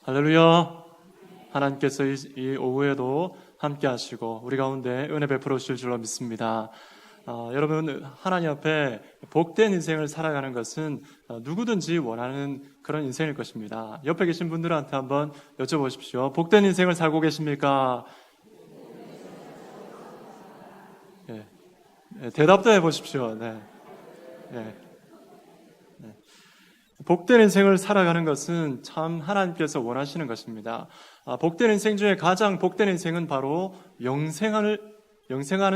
할렐루야. 하나님께서 이 오후에도 함께 하시고 우리 가운데 은혜 베풀어 주실 줄로 믿습니다. 여러분, 하나님 앞에 복된 인생을 살아가는 것은 누구든지 원하는 그런 인생일 것입니다. 옆에 계신 분들한테 한번 여쭤보십시오. 복된 인생을 살고 계십니까? 대답도 해보십시오. 네. 복된 인생을 살아가는 것은 참 하나님께서 원하시는 것입니다. 복된 인생 중에 가장 복된 인생은 바로 영생하는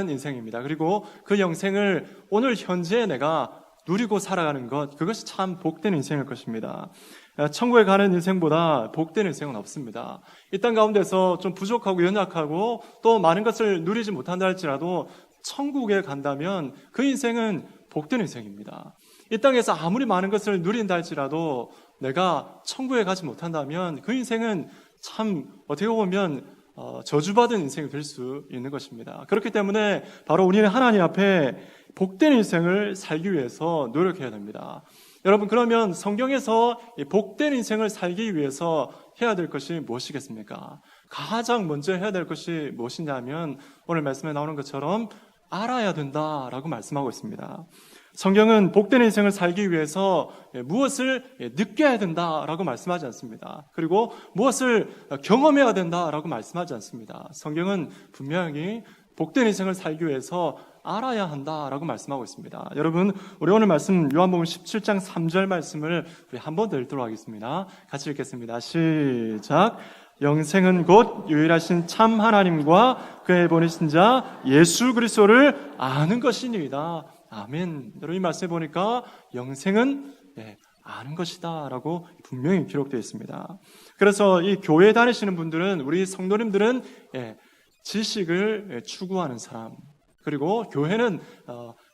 인생입니다. 그리고 그 영생을 오늘 현재에 내가 누리고 살아가는 것, 그것이 참 복된 인생일 것입니다. 천국에 가는 인생보다 복된 인생은 없습니다. 이 땅 가운데서 좀 부족하고 연약하고 또 많은 것을 누리지 못한다 할지라도 천국에 간다면 그 인생은 복된 인생입니다. 이 땅에서 아무리 많은 것을 누린다 할지라도 내가 천국에 가지 못한다면 그 인생은 참 어떻게 보면 저주받은 인생이 될 수 있는 것입니다. 그렇기 때문에 바로 우리는 하나님 앞에 복된 인생을 살기 위해서 노력해야 됩니다. 여러분, 그러면 성경에서 복된 인생을 살기 위해서 해야 될 것이 무엇이겠습니까? 가장 먼저 해야 될 것이 무엇이냐면 오늘 말씀에 나오는 것처럼 알아야 된다라고 말씀하고 있습니다. 성경은 복된 인생을 살기 위해서 무엇을 느껴야 된다라고 말씀하지 않습니다. 그리고 무엇을 경험해야 된다라고 말씀하지 않습니다. 성경은 분명히 복된 인생을 살기 위해서 알아야 한다라고 말씀하고 있습니다. 여러분, 우리 오늘 말씀 요한복음 17장 3절 말씀을 우리 한 번 더 읽도록 하겠습니다. 같이 읽겠습니다. 시작. 영생은 곧 유일하신 참 하나님과 그의 보내신 자 예수 그리스도를 아는 것이니이다. 아멘. 여러분, 이 말씀에 보니까 영생은 아는 것이다 라고 분명히 기록되어 있습니다. 그래서 이 교회 다니시는 분들은, 우리 성도님들은 지식을 추구하는 사람, 그리고 교회는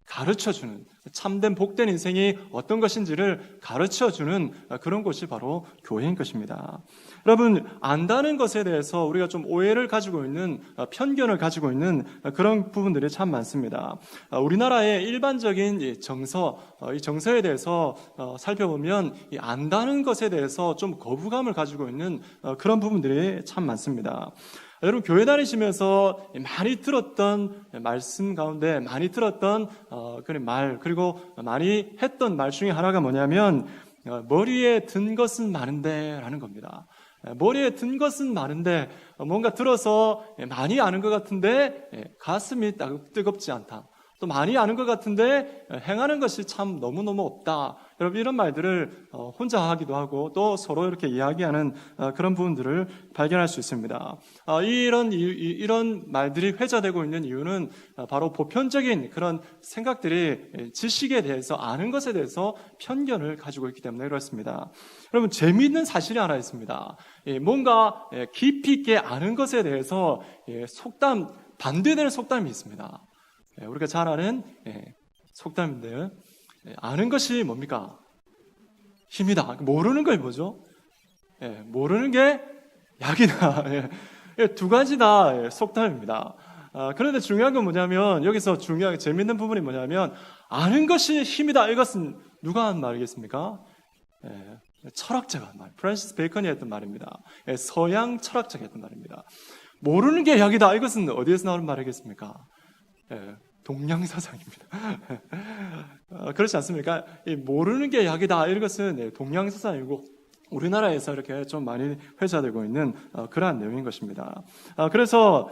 가르쳐주는, 참된 복된 인생이 어떤 것인지를 가르쳐주는 그런 곳이 바로 교회인 것입니다. 여러분, 안다는 것에 대해서 우리가 좀 오해를 가지고 있는, 편견을 가지고 있는 그런 부분들이 참 많습니다. 우리나라의 일반적인 이 정서에 대해서 살펴보면 이 안다는 것에 대해서 좀 거부감을 가지고 있는 그런 부분들이 참 많습니다. 여러분, 교회 다니시면서 많이 들었던 말씀 가운데 많이 들었던 그런 말, 그리고 많이 했던 말 중에 하나가 뭐냐면 머리에 든 것은 많은데 라는 겁니다. 머리에 든 것은 많은데 뭔가 들어서 많이 아는 것 같은데 가슴이 뜨겁지 않다. 또 많이 아는 것 같은데 행하는 것이 참 너무너무 없다. 여러분, 이런 말들을 혼자 하기도 하고 또 서로 이렇게 이야기하는 그런 부분들을 발견할 수 있습니다. 이런 말들이 회자되고 있는 이유는 바로 보편적인 그런 생각들이 지식에 대해서, 아는 것에 대해서 편견을 가지고 있기 때문에 그렇습니다. 여러분, 재미있는 사실이 하나 있습니다. 뭔가 깊이 있게 아는 것에 대해서 반대되는 속담이 있습니다. 우리가 잘 아는 속담인데, 아는 것이 뭡니까? 힘이다. 모르는 게 뭐죠? 모르는 게 약이다. 두 가지 다 속담입니다. 그런데 중요한 건 뭐냐면, 여기서 중요하게 재밌는 부분이 뭐냐면, 아는 것이 힘이다. 이것은 누가 한 말이겠습니까? 철학자가 한 말. 프란시스 베이컨이 했던 말입니다. 서양 철학자가 했던 말입니다. 모르는 게 약이다. 이것은 어디에서 나오는 말이겠습니까? 동양사상입니다. 그렇지 않습니까? 모르는 게 약이다. 이것은 동양사상이고 우리나라에서 이렇게 좀 많이 회자되고 있는 그러한 내용인 것입니다. 그래서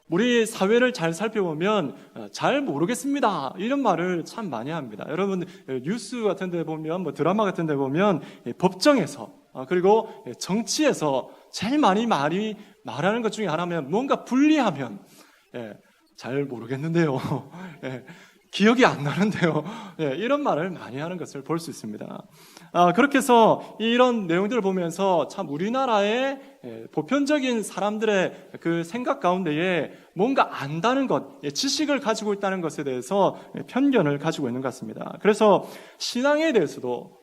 우리 사회를 잘 살펴보면 잘 모르겠습니다. 이런 말을 참 많이 합니다. 여러분, 뉴스 같은 데 보면, 드라마 같은 데 보면 법정에서 그리고 정치에서 제일 많이 말하는 것 중에 하나면 뭔가 불리하면 잘 모르겠는데요. 기억이 안 나는데요. 이런 말을 많이 하는 것을 볼 수 있습니다. 그렇게 해서 이런 내용들을 보면서 참 우리나라의 보편적인 사람들의 그 생각 가운데에 뭔가 안다는 것, 지식을 가지고 있다는 것에 대해서 편견을 가지고 있는 것 같습니다. 그래서 신앙에 대해서도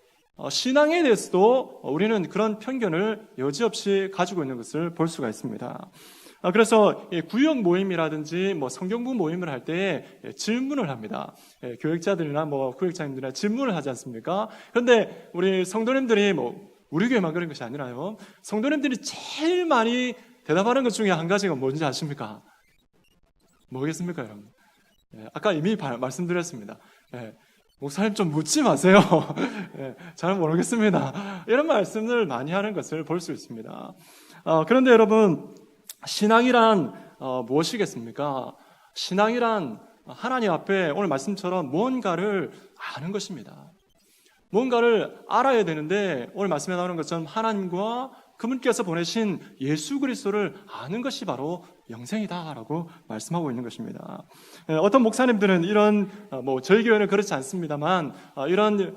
우리는 그런 편견을 여지없이 가지고 있는 것을 볼 수가 있습니다. 그래서 구역 모임이라든지 성경부 모임을 할 때 질문을 합니다. 교육자들이나 구역장님들이나 질문을 하지 않습니까? 그런데 우리 성도님들이 우리 교회만 그런 것이 아니라요. 성도님들이 제일 많이 대답하는 것 중에 한 가지가 뭔지 아십니까? 뭐겠습니까, 여러분? 아까 이미 말씀드렸습니다. 목사님 좀 묻지 마세요. 잘 모르겠습니다. 이런 말씀을 많이 하는 것을 볼 수 있습니다. 그런데 여러분, 신앙이란 무엇이겠습니까? 신앙이란 하나님 앞에 오늘 말씀처럼 무언가를 아는 것입니다. 무언가를 알아야 되는데 오늘 말씀에 나오는 것처럼 하나님과 그분께서 보내신 예수 그리스도를 아는 것이 바로 영생이다라고 말씀하고 있는 것입니다. 어떤 목사님들은 이런 저희 교회는 그렇지 않습니다만 이런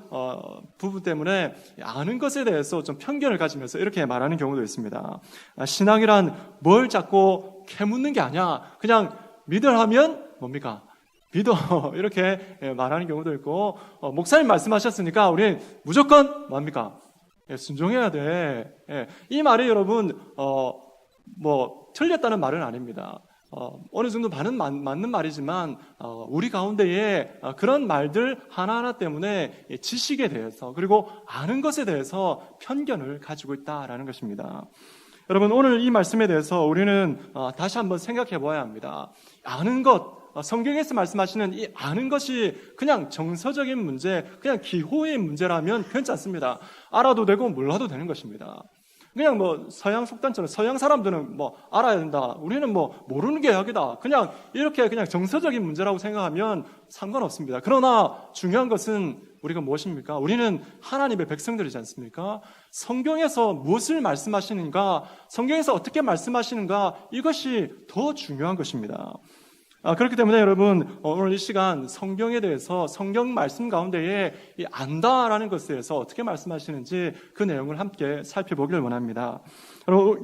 부분 때문에 아는 것에 대해서 좀 편견을 가지면서 이렇게 말하는 경우도 있습니다. 신앙이란 뭘 자꾸 캐묻는 게 아니야. 그냥 믿으라면 뭡니까? 믿어. 이렇게 말하는 경우도 있고, 목사님 말씀하셨으니까 우리는 무조건 뭡니까? 순종해야 돼. 이 말이 여러분, 틀렸다는 말은 아닙니다. 어느 정도 맞는 말이지만, 우리 가운데에 그런 말들 하나하나 때문에 지식에 대해서, 그리고 아는 것에 대해서 편견을 가지고 있다라는 것입니다. 여러분, 오늘 이 말씀에 대해서 우리는 다시 한번 생각해 보아야 합니다. 아는 것, 성경에서 말씀하시는 이 아는 것이 그냥 정서적인 문제, 그냥 기호의 문제라면 괜찮습니다. 알아도 되고 몰라도 되는 것입니다. 그냥 서양 속단처럼 서양 사람들은 알아야 된다. 우리는 모르는 게 약이다. 그냥 이렇게 그냥 정서적인 문제라고 생각하면 상관없습니다. 그러나 중요한 것은 우리가 무엇입니까? 우리는 하나님의 백성들이지 않습니까? 성경에서 무엇을 말씀하시는가, 성경에서 어떻게 말씀하시는가, 이것이 더 중요한 것입니다. 그렇기 때문에 여러분, 오늘 이 시간 성경에 대해서 성경 말씀 가운데에 이 안다라는 것에 대해서 어떻게 말씀하시는지 그 내용을 함께 살펴보기를 원합니다.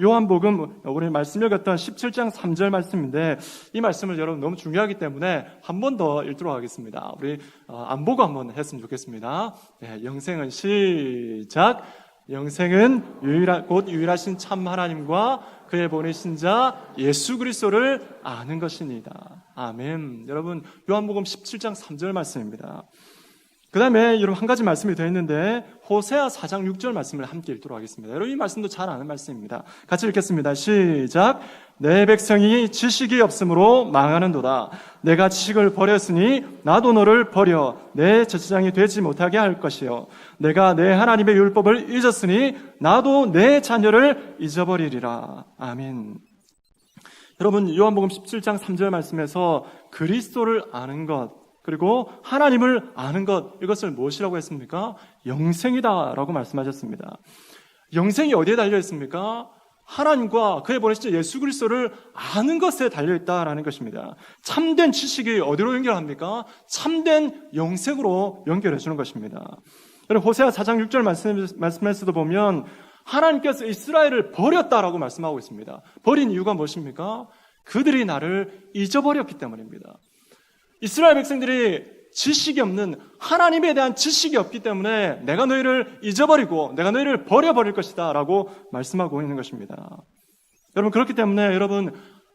요한복음 우리 말씀 읽었던 17장 3절 말씀인데 이 말씀을 여러분 너무 중요하기 때문에 한 번 더 읽도록 하겠습니다. 우리 안 보고 한번 했으면 좋겠습니다. 영생은 시작. 영생은 곧 유일하신 참 하나님과 그의 보내신 자 예수 그리스도를 아는 것이니이다. 아멘. 여러분, 요한복음 17장 3절 말씀입니다. 그 다음에 여러분 한 가지 말씀이 더 있는데 호세아 4장 6절 말씀을 함께 읽도록 하겠습니다. 여러분 이 말씀도 잘 아는 말씀입니다. 같이 읽겠습니다. 시작. 내 백성이 지식이 없으므로 망하는도다. 내가 지식을 버렸으니 나도 너를 버려 내 제사장이 되지 못하게 할 것이요. 내가 내 하나님의 율법을 잊었으니 나도 내 자녀를 잊어버리리라. 아멘. 여러분 요한복음 17장 3절 말씀에서 그리스도를 아는 것 그리고 하나님을 아는 것, 이것을 무엇이라고 했습니까? 영생이다라고 말씀하셨습니다. 영생이 어디에 달려 있습니까? 하나님과 그의 보내신 예수 그리스도를 아는 것에 달려있다라는 것입니다. 참된 지식이 어디로 연결합니까? 참된 영생으로 연결해 주는 것입니다. 여러분 호세아 4장 6절 말씀에서도 보면 하나님께서 이스라엘을 버렸다라고 말씀하고 있습니다. 버린 이유가 무엇입니까? 그들이 나를 잊어버렸기 때문입니다. 이스라엘 백성들이 지식이 없는 하나님에 대한 지식이 없기 때문에 내가 너희를 잊어버리고 내가 너희를 버려버릴 것이다 라고 말씀하고 있는 것입니다. 여러분 그렇기 때문에 여러분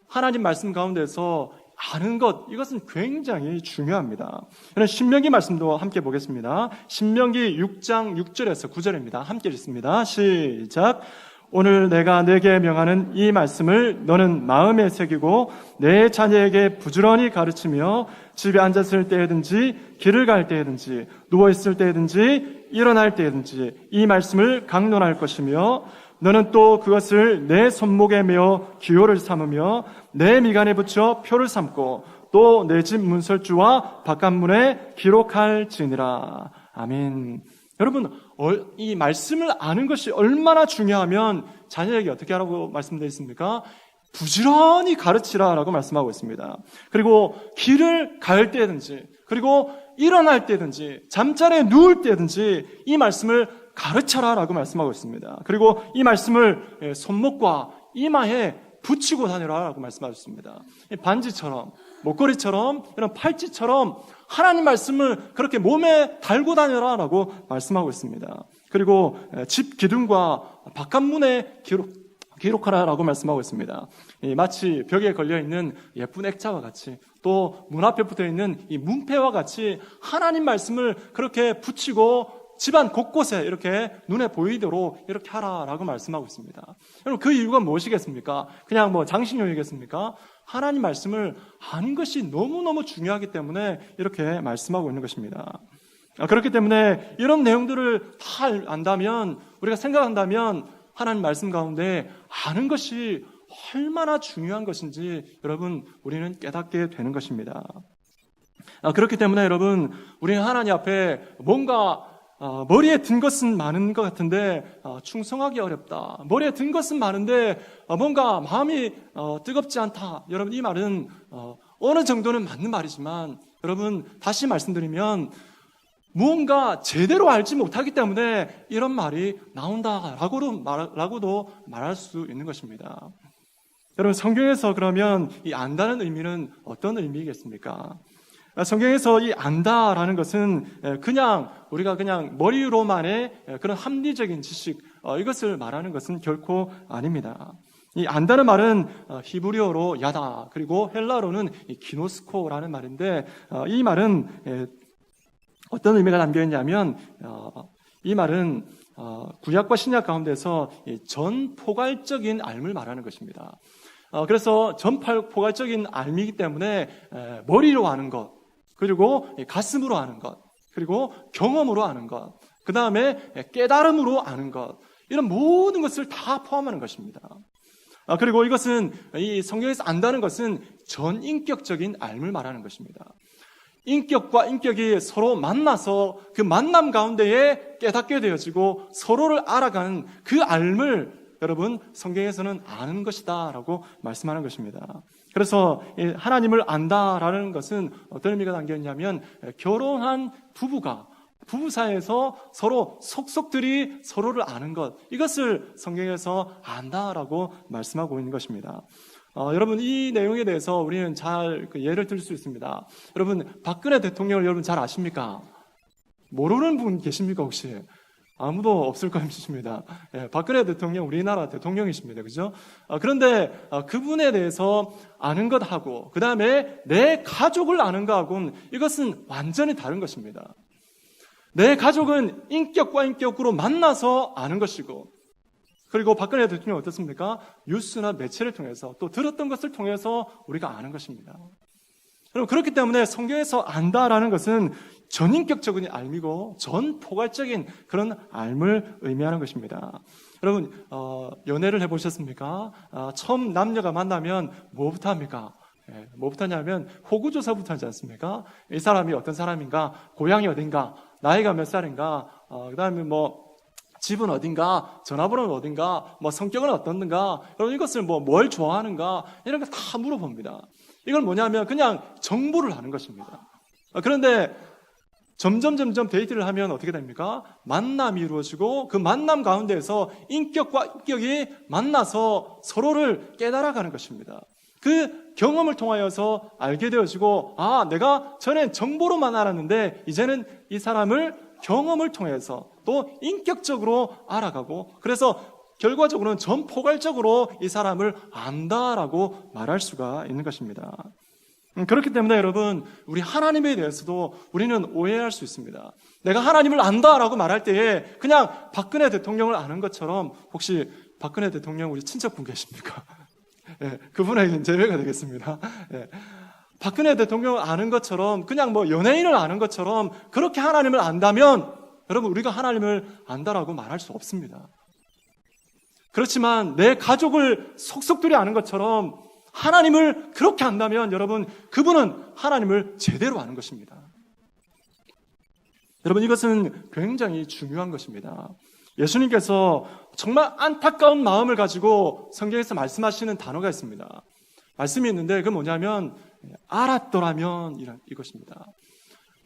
하나님 말씀 가운데서 아는 것 이것은 굉장히 중요합니다. 여러분 신명기 말씀도 함께 보겠습니다. 신명기 6장 6절에서 9절입니다. 함께 읽습니다. 시작. 오늘 내가 내게 명하는 이 말씀을 너는 마음에 새기고 내 자녀에게 부지런히 가르치며 집에 앉았을 때든지 길을 갈 때든지 누워있을 때든지 일어날 때든지 이 말씀을 강론할 것이며 너는 또 그것을 내 손목에 메어 기호를 삼으며 내 미간에 붙여 표를 삼고 또 내 집 문설주와 바깥문에 기록할지니라. 아멘. 여러분 이 말씀을 아는 것이 얼마나 중요하면 자녀에게 어떻게 하라고 말씀되어 있습니까? 부지런히 가르치라라고 말씀하고 있습니다. 그리고 길을 갈 때든지 그리고 일어날 때든지 잠자리에 누울 때든지 이 말씀을 가르쳐라라고 말씀하고 있습니다. 그리고 이 말씀을 손목과 이마에 붙이고 다니라라고 말씀하셨습니다. 반지처럼 목걸이처럼 이런 팔찌처럼 하나님 말씀을 그렇게 몸에 달고 다녀라라고 말씀하고 있습니다. 그리고 집 기둥과 바깥문에 기록하라라고 말씀하고 있습니다. 마치 벽에 걸려있는 예쁜 액자와 같이 또 문 앞에 붙어있는 이 문패와 같이 하나님 말씀을 그렇게 붙이고 집안 곳곳에 이렇게 눈에 보이도록 이렇게 하라라고 말씀하고 있습니다. 여러분, 그 이유가 무엇이겠습니까? 그냥 뭐 장식용이겠습니까? 하나님 말씀을 아는 것이 너무너무 중요하기 때문에 이렇게 말씀하고 있는 것입니다. 그렇기 때문에 이런 내용들을 다 안다면, 우리가 생각한다면 하나님 말씀 가운데 아는 것이 얼마나 중요한 것인지 여러분, 우리는 깨닫게 되는 것입니다. 그렇기 때문에 여러분, 우리는 하나님 앞에 뭔가 머리에 든 것은 많은 것 같은데 충성하기 어렵다. 머리에 든 것은 많은데 뭔가 마음이 뜨겁지 않다. 여러분, 이 말은 어느 정도는 맞는 말이지만, 여러분, 다시 말씀드리면 무언가 제대로 알지 못하기 때문에 이런 말이 나온다라고도 말할 수 있는 것입니다. 여러분, 성경에서 그러면 이 안다는 의미는 어떤 의미겠습니까? 성경에서 이 안다라는 것은 우리가 그냥 머리로만의 그런 합리적인 지식, 이것을 말하는 것은 결코 아닙니다. 이 안다는 말은 히브리어로 야다, 그리고 헬라어로는 기노스코라는 말인데, 이 말은 어떤 의미가 담겨 있냐면, 이 말은 구약과 신약 가운데서 전포괄적인 알을 말하는 것입니다. 그래서 전포괄적인 알이기 때문에 머리로 아는 것, 그리고 가슴으로 아는 것, 그리고 경험으로 아는 것, 그 다음에 깨달음으로 아는 것, 이런 모든 것을 다 포함하는 것입니다. 그리고 이것은, 이 성경에서 안다는 것은 전인격적인 알을 말하는 것입니다. 인격과 인격이 서로 만나서 그 만남 가운데에 깨닫게 되어지고 서로를 알아가는 그 알을 여러분, 성경에서는 아는 것이다 라고 말씀하는 것입니다. 그래서 하나님을 안다라는 것은 어떤 의미가 담겨 있냐면, 결혼한 부부 사이에서 서로 속속들이 서로를 아는 것, 이것을 성경에서 안다라고 말씀하고 있는 것입니다. 여러분, 이 내용에 대해서 우리는 잘 예를 들 수 있습니다. 여러분, 박근혜 대통령을 여러분 잘 아십니까? 모르는 분 계십니까 혹시? 아무도 없을 것입니다. 박근혜 대통령 우리나라 대통령이십니다. 그죠? 그런데 그분에 대해서 아는 것하고 그 다음에 내 가족을 아는 것하고는 이것은 완전히 다른 것입니다. 내 가족은 인격과 인격으로 만나서 아는 것이고, 그리고 박근혜 대통령이 어떻습니까? 뉴스나 매체를 통해서 또 들었던 것을 통해서 우리가 아는 것입니다. 여러분, 그렇기 때문에 성경에서 안다라는 것은 전인격적인 알미고 전포괄적인 그런 알을 의미하는 것입니다. 여러분, 연애를 해보셨습니까? 처음 남녀가 만나면 뭐부터 합니까? 뭐부터 하냐면 호구조사부터 하지 않습니까? 이 사람이 어떤 사람인가, 고향이 어딘가, 나이가 몇 살인가, 그 다음에 뭐 집은 어딘가, 전화번호는 어딘가, 뭐 성격은 어떤가, 여러분 이것을 뭘 좋아하는가, 이런 거 다 물어봅니다. 이걸 뭐냐면 그냥 정보를 아는 것입니다. 그런데 점점 데이트를 하면 어떻게 됩니까? 만남이 이루어지고 그 만남 가운데에서 인격과 인격이 만나서 서로를 깨달아가는 것입니다. 그 경험을 통하여서 알게 되어지고, 내가 전엔 정보로만 알았는데 이제는 이 사람을 경험을 통해서 또 인격적으로 알아가고, 그래서 결과적으로는 전포괄적으로 이 사람을 안다라고 말할 수가 있는 것입니다. 그렇기 때문에 여러분, 우리 하나님에 대해서도 우리는 오해할 수 있습니다. 내가 하나님을 안다라고 말할 때에 그냥 박근혜 대통령을 아는 것처럼, 혹시 박근혜 대통령 우리 친척분 계십니까? 그분에게는 제외가 되겠습니다. 박근혜 대통령을 아는 것처럼, 그냥 연예인을 아는 것처럼 그렇게 하나님을 안다면 여러분, 우리가 하나님을 안다라고 말할 수 없습니다. 그렇지만 내 가족을 속속들이 아는 것처럼 하나님을 그렇게 안다면 여러분, 그분은 하나님을 제대로 아는 것입니다. 여러분, 이것은 굉장히 중요한 것입니다. 예수님께서 정말 안타까운 마음을 가지고 성경에서 말씀하시는 단어가 있습니다. 말씀이 있는데 그건 뭐냐면 알았더라면 이것입니다.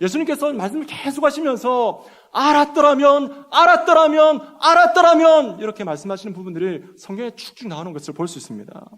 예수님께서 말씀을 계속 하시면서 알았더라면 이렇게 말씀하시는 부분들이 성경에 축축 나오는 것을 볼 수 있습니다.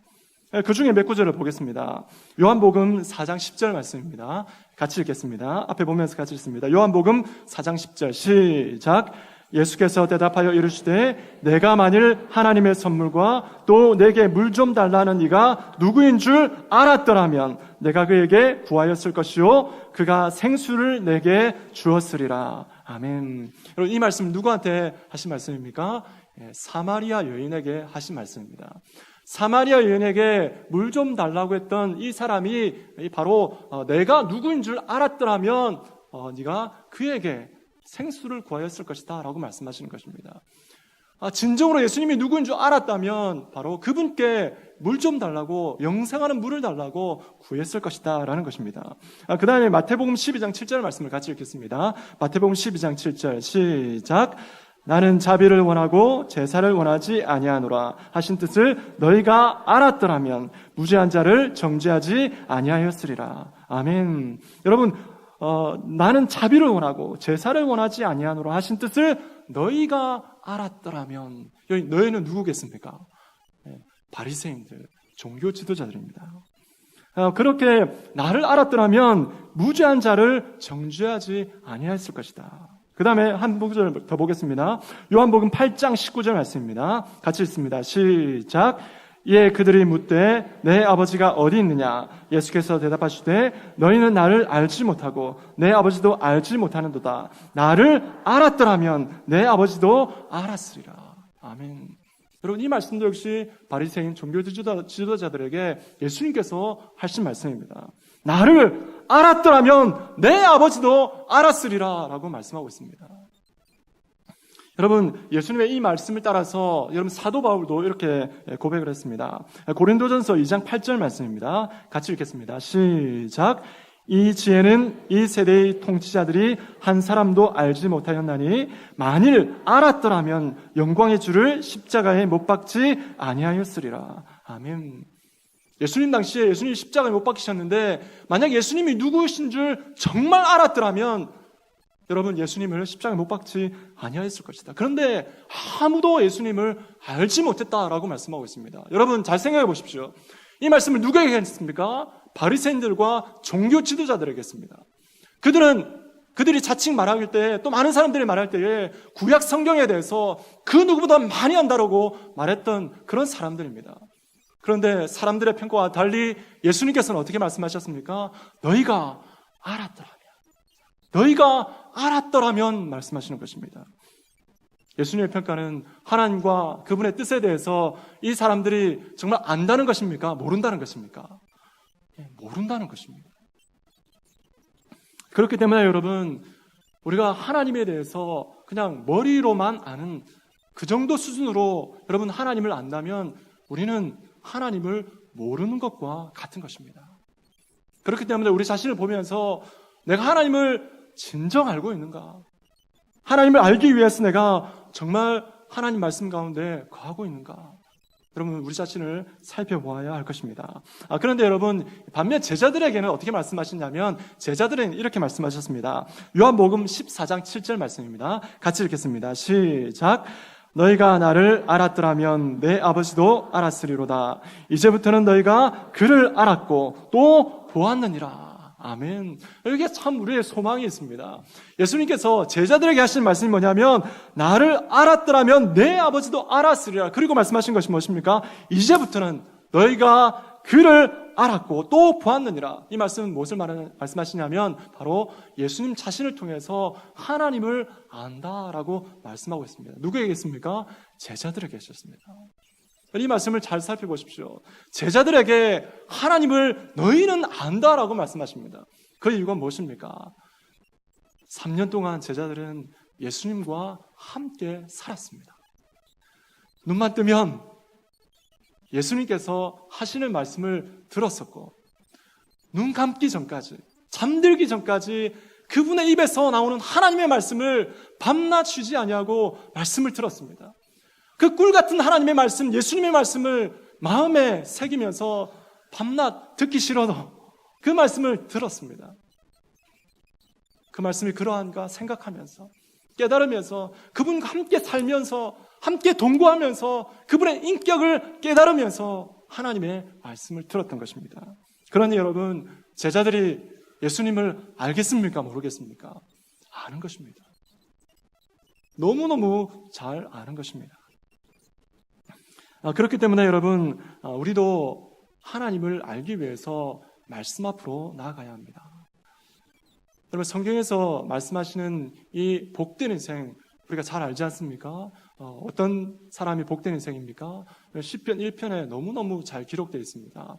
그 중에 몇 구절을 보겠습니다. 요한복음 4장 10절 말씀입니다. 같이 읽겠습니다. 앞에 보면서 같이 읽습니다. 요한복음 4장 10절 시작. 예수께서 대답하여 이르시되 내가 만일 하나님의 선물과 또 내게 물 좀 달라는 이가 누구인 줄 알았더라면 내가 그에게 구하였을 것이요 그가 생수를 내게 주었으리라. 아멘. 여러분, 이 말씀 누구한테 하신 말씀입니까? 사마리아 여인에게 하신 말씀입니다. 사마리아 여인에게 물 좀 달라고 했던 이 사람이 바로 내가 누구인 줄 알았더라면 네가 그에게 생수를 구하였을 것이다 라고 말씀하시는 것입니다. 진정으로 예수님이 누구인 줄 알았다면 바로 그분께 물 좀 달라고, 영생하는 물을 달라고 구했을 것이다 라는 것입니다. 그 다음에 마태복음 12장 7절 말씀을 같이 읽겠습니다. 마태복음 12장 7절 시작. 나는 자비를 원하고 제사를 원하지 아니하노라 하신 뜻을 너희가 알았더라면 무죄한 자를 정죄하지 아니하였으리라. 아멘. 여러분, 나는 자비를 원하고 제사를 원하지 아니하노라 하신 뜻을 너희가 알았더라면, 여기 너희는 누구겠습니까? 바리새인들, 종교 지도자들입니다. 그렇게 나를 알았더라면 무죄한 자를 정죄하지 아니하였을 것이다. 그 다음에 한 구절 더 보겠습니다. 요한복음 8장 19절 말씀입니다. 같이 읽습니다. 시작. 이에 그들이 묻되 내 아버지가 어디 있느냐? 예수께서 대답하시되 너희는 나를 알지 못하고 내 아버지도 알지 못하는도다. 나를 알았더라면 내 아버지도 알았으리라. 아멘. 여러분, 이 말씀도 역시 바리새인 종교 지도자들에게 예수님께서 하신 말씀입니다. 나를 알았더라면 내 아버지도 알았으리라 라고 말씀하고 있습니다. 여러분, 예수님의 이 말씀을 따라서 여러분 사도 바울도 이렇게 고백을 했습니다. 고린도전서 2장 8절 말씀입니다. 같이 읽겠습니다. 시작. 이 지혜는 이 세대의 통치자들이 한 사람도 알지 못하였나니 만일 알았더라면 영광의 주를 십자가에 못 박지 아니하였으리라. 아멘. 예수님 당시에 예수님이 십자가에 못 박히셨는데 만약 예수님이 누구신 줄 정말 알았더라면 여러분, 예수님을 십자가에 못 박지 아니하였을 것이다. 그런데 아무도 예수님을 알지 못했다라고 말씀하고 있습니다. 여러분, 잘 생각해 보십시오. 이 말씀을 누구에게 했습니까? 바리새인들과 종교 지도자들에게 했습니다. 그들이 자칭 말할 때, 또 많은 사람들이 말할 때에 구약 성경에 대해서 그 누구보다 많이 안다라고 말했던 그런 사람들입니다. 그런데 사람들의 평가와 달리 예수님께서는 어떻게 말씀하셨습니까? 너희가 알았더라면 말씀하시는 것입니다. 예수님의 평가는 하나님과 그분의 뜻에 대해서 이 사람들이 정말 안다는 것입니까? 모른다는 것입니까? 모른다는 것입니다. 그렇기 때문에 여러분, 우리가 하나님에 대해서 그냥 머리로만 아는 그 정도 수준으로 여러분 하나님을 안다면 우리는 하나님을 모르는 것과 같은 것입니다. 그렇기 때문에 우리 자신을 보면서 내가 하나님을 진정 알고 있는가? 하나님을 알기 위해서 내가 정말 하나님 말씀 가운데 거하고 있는가? 여러분, 우리 자신을 살펴보아야 할 것입니다. 그런데 여러분, 반면 제자들에게는 어떻게 말씀하시냐면 제자들은 이렇게 말씀하셨습니다. 요한복음 14장 7절 말씀입니다. 같이 읽겠습니다. 시작. 너희가 나를 알았더라면 내 아버지도 알았으리로다. 이제부터는 너희가 그를 알았고 또 보았느니라. 아멘. 여기에 참 우리의 소망이 있습니다. 예수님께서 제자들에게 하신 말씀이 뭐냐면 나를 알았더라면 내 아버지도 알았으리라. 그리고 말씀하신 것이 무엇입니까? 이제부터는 너희가 그를 알았고 또 보았느니라. 이 말씀은 무엇을 말씀하시냐면 바로 예수님 자신을 통해서 하나님을 안다라고 말씀하고 있습니다. 누구에게 했습니까? 제자들에게 하셨습니다. 이 말씀을 잘 살펴보십시오. 제자들에게 하나님을 너희는 안다라고 말씀하십니다. 그 이유가 무엇입니까? 3년 동안 제자들은 예수님과 함께 살았습니다. 눈만 뜨면 예수님께서 하시는 말씀을 들었었고 눈 감기 전까지, 잠들기 전까지 그분의 입에서 나오는 하나님의 말씀을 밤낮 쉬지 아니하고 말씀을 들었습니다. 그 꿀 같은 하나님의 말씀, 예수님의 말씀을 마음에 새기면서 밤낮 듣기 싫어도 그 말씀을 들었습니다. 그 말씀이 그러한가 생각하면서 깨달으면서 그분과 함께 살면서 함께 동거하면서 그분의 인격을 깨달으면서 하나님의 말씀을 들었던 것입니다. 그러니 여러분, 제자들이 예수님을 알겠습니까? 모르겠습니까? 아는 것입니다. 너무너무 잘 아는 것입니다. 그렇기 때문에 여러분, 우리도 하나님을 알기 위해서 말씀 앞으로 나아가야 합니다. 여러분, 성경에서 말씀하시는 이 복된 인생 우리가 잘 알지 않습니까? 어떤 사람이 복된 인생입니까? 시편 1편에 너무너무 잘 기록되어 있습니다.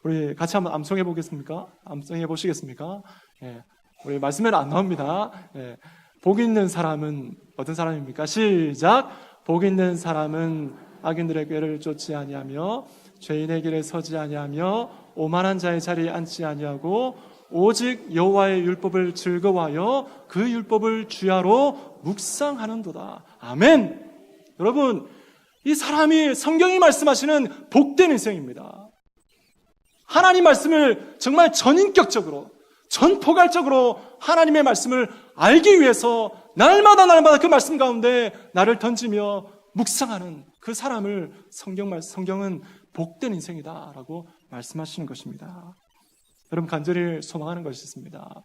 우리 같이 한번 암송해 보겠습니까? 암송해 보시겠습니까? 예, 우리 말씀에는 안 나옵니다. 예, 복 있는 사람은 어떤 사람입니까? 시작! 복 있는 사람은 악인들의 꾀를 쫓지 아니하며 죄인의 길에 서지 아니하며 오만한 자의 자리에 앉지 아니하고 오직 여호와의 율법을 즐거워하여 그 율법을 주야로 묵상하는도다. 아멘. 여러분, 이 사람이 성경이 말씀하시는 복된 인생입니다. 하나님 말씀을 정말 전인격적으로, 전포괄적으로 하나님의 말씀을 알기 위해서 날마다 그 말씀 가운데 나를 던지며 묵상하는 그 사람을 성경은 복된 인생이다라고 말씀하시는 것입니다. 여러분, 간절히 소망하는 것이 있습니다.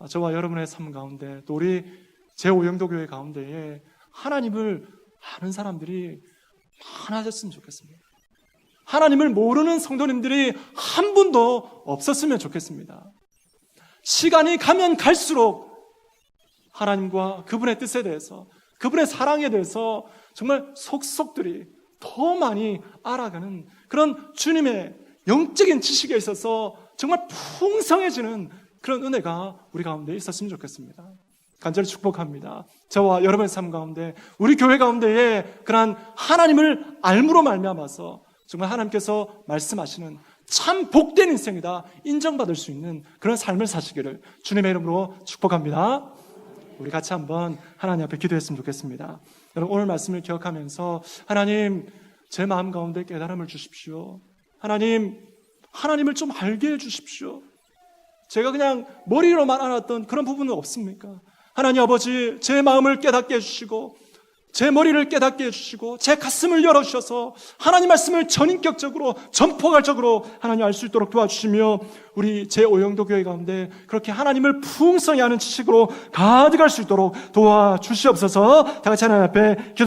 저와 여러분의 삶 가운데, 또 우리 제5영도 교회 가운데에 하나님을 아는 사람들이 많아졌으면 좋겠습니다. 하나님을 모르는 성도님들이 한 분도 없었으면 좋겠습니다. 시간이 가면 갈수록 하나님과 그분의 뜻에 대해서, 그분의 사랑에 대해서 정말 속속들이 더 많이 알아가는 그런 주님의 영적인 지식에 있어서 정말 풍성해지는 그런 은혜가 우리 가운데 있었으면 좋겠습니다. 간절히 축복합니다. 저와 여러분의 삶 가운데, 우리 교회 가운데에 그러한 하나님을 알므로 말미암아서 정말 하나님께서 말씀하시는 참 복된 인생이다 인정받을 수 있는 그런 삶을 사시기를 주님의 이름으로 축복합니다. 우리 같이 한번 하나님 앞에 기도했으면 좋겠습니다. 여러분, 오늘 말씀을 기억하면서 하나님, 제 마음 가운데 깨달음을 주십시오. 하나님을 좀 알게 해주십시오. 제가 그냥 머리로만 알았던 그런 부분은 없습니까? 하나님 아버지, 제 마음을 깨닫게 해주시고 제 머리를 깨닫게 해주시고 제 가슴을 열어주셔서 하나님 말씀을 전인격적으로, 전포괄적으로 하나님 알 수 있도록 도와주시며 우리 제5영도 교회 가운데 그렇게 하나님을 풍성히 아는 지식으로 가득할 수 있도록 도와주시옵소서. 다 같이 하나님 앞에 기도